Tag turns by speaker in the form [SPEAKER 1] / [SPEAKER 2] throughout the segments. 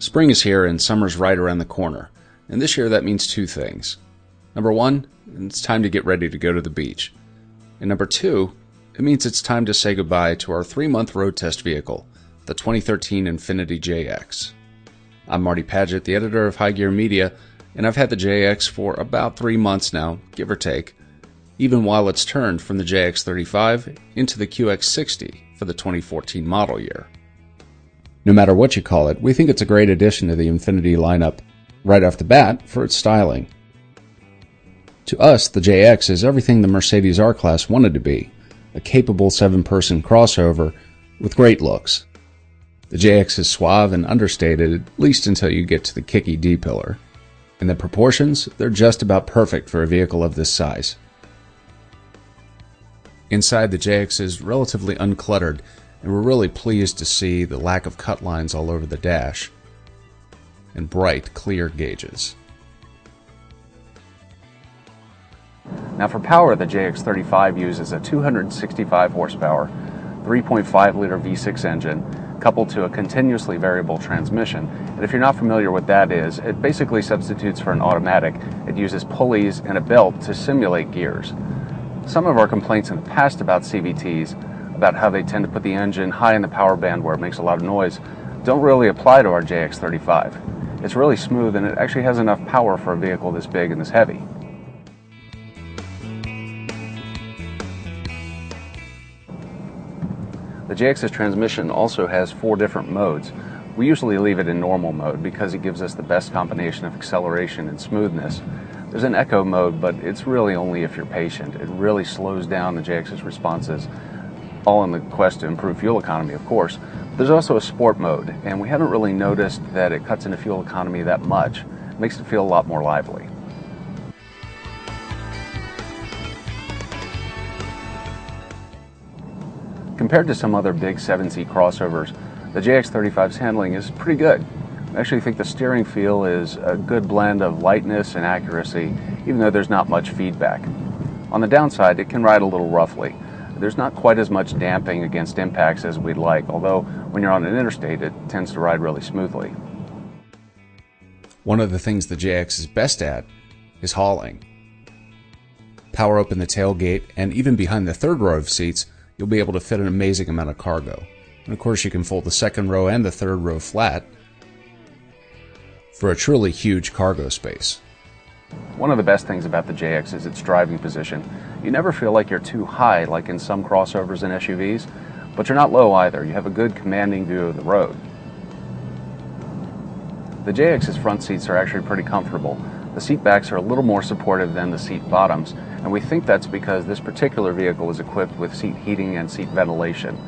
[SPEAKER 1] Spring is here and summer's right around the corner, and this year that means two things. Number one, it's time to get ready to go to the beach. And number two, it means it's time to say goodbye to our 3-month road test vehicle, the 2013 Infiniti JX. I'm Marty Paget, the editor of High Gear Media, and I've had the JX for about 3 months now, give or take, even while it's turned from the JX35 into the QX60 for the 2014 model year. No matter what you call it, we think it's a great addition to the Infiniti lineup right off the bat for its styling. To us, the JX is everything the Mercedes R-Class wanted to be, a capable 7-person crossover with great looks. The JX is suave and understated, at least until you get to the kicky D-pillar. And the proportions, they're just about perfect for a vehicle of this size. Inside, the JX is relatively uncluttered, and we're really pleased to see the lack of cut lines all over the dash and bright, clear gauges.
[SPEAKER 2] Now for power, the JX35 uses a 265 horsepower, 3.5-liter V6 engine coupled to a continuously variable transmission. And if you're not familiar with what that is, it basically substitutes for an automatic. It uses pulleys and a belt to simulate gears. Some of our complaints in the past about CVTs, about how they tend to put the engine high in the power band where it makes a lot of noise, don't really apply to our JX35. It's really smooth and it actually has enough power for a vehicle this big and this heavy. The JX's transmission also has 4 different modes. We usually leave it in normal mode because it gives us the best combination of acceleration and smoothness. There's an eco mode, but it's really only if you're patient. It really slows down the JX's responses, all in the quest to improve fuel economy, of course. There's also a sport mode, and we haven't really noticed that it cuts into fuel economy that much. It makes it feel a lot more lively. Compared to some other big 7-seat crossovers, the JX35's handling is pretty good. I actually think the steering feel is a good blend of lightness and accuracy, even though there's not much feedback. On the downside, it can ride a little roughly. There's not quite as much damping against impacts as we'd like, although when you're on an interstate, it tends to ride really smoothly.
[SPEAKER 1] One of the things the JX is best at is hauling. Power open the tailgate, and even behind the third row of seats, you'll be able to fit an amazing amount of cargo. And of course, you can fold the second row and the third row flat for a truly huge cargo space.
[SPEAKER 2] One of the best things about the JX is its driving position. You never feel like you're too high like in some crossovers and SUVs, but you're not low either. You have a good commanding view of the road. The JX's front seats are actually pretty comfortable. The seat backs are a little more supportive than the seat bottoms, and we think that's because this particular vehicle is equipped with seat heating and seat ventilation.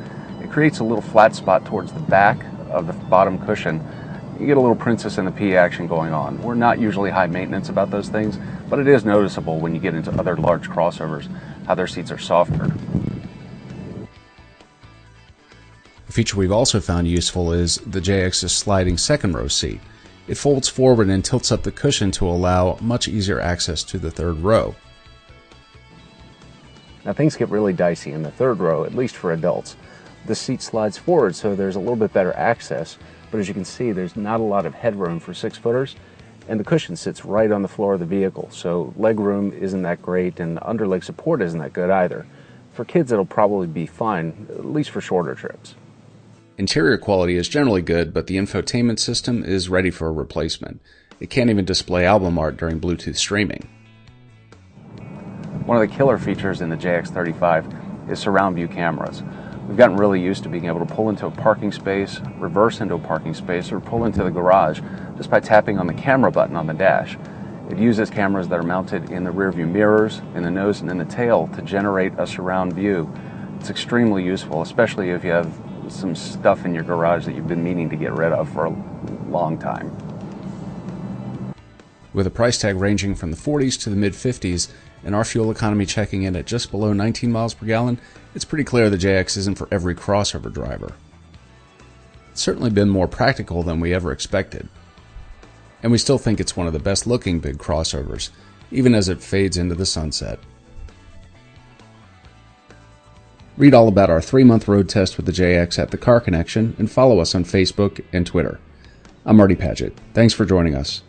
[SPEAKER 2] It creates a little flat spot towards the back of the bottom cushion. You get a little Princess and the Pea action going on. We're not usually high maintenance about those things, but it is noticeable when you get into other large crossovers how their seats are softer.
[SPEAKER 1] A feature we've also found useful is the JX's sliding second row seat. It folds forward and tilts up the cushion to allow much easier access to the third row.
[SPEAKER 2] Now things get really dicey in the third row, at least for adults. The seat slides forward so there's a little bit better access, but as you can see, there's not a lot of headroom for 6-footers, and the cushion sits right on the floor of the vehicle, so leg room isn't that great and underleg support isn't that good either. For kids, it'll probably be fine, at least for shorter trips.
[SPEAKER 1] Interior quality is generally good, but the infotainment system is ready for a replacement. It can't even display album art during Bluetooth streaming.
[SPEAKER 2] One of the killer features in the JX35 is surround view cameras. We've gotten really used to being able to pull into a parking space, reverse into a parking space, or pull into the garage just by tapping on the camera button on the dash. It uses cameras that are mounted in the rear view mirrors, in the nose, and in the tail to generate a surround view. It's extremely useful, especially if you have some stuff in your garage that you've been meaning to get rid of for a long time.
[SPEAKER 1] With a price tag ranging from the 40s to the mid-50s, and our fuel economy checking in at just below 19 miles per gallon, it's pretty clear the JX isn't for every crossover driver. It's certainly been more practical than we ever expected. And we still think it's one of the best looking big crossovers, even as it fades into the sunset. Read all about our 3-month road test with the JX at The Car Connection and follow us on Facebook and Twitter. I'm Marty Paget. Thanks for joining us.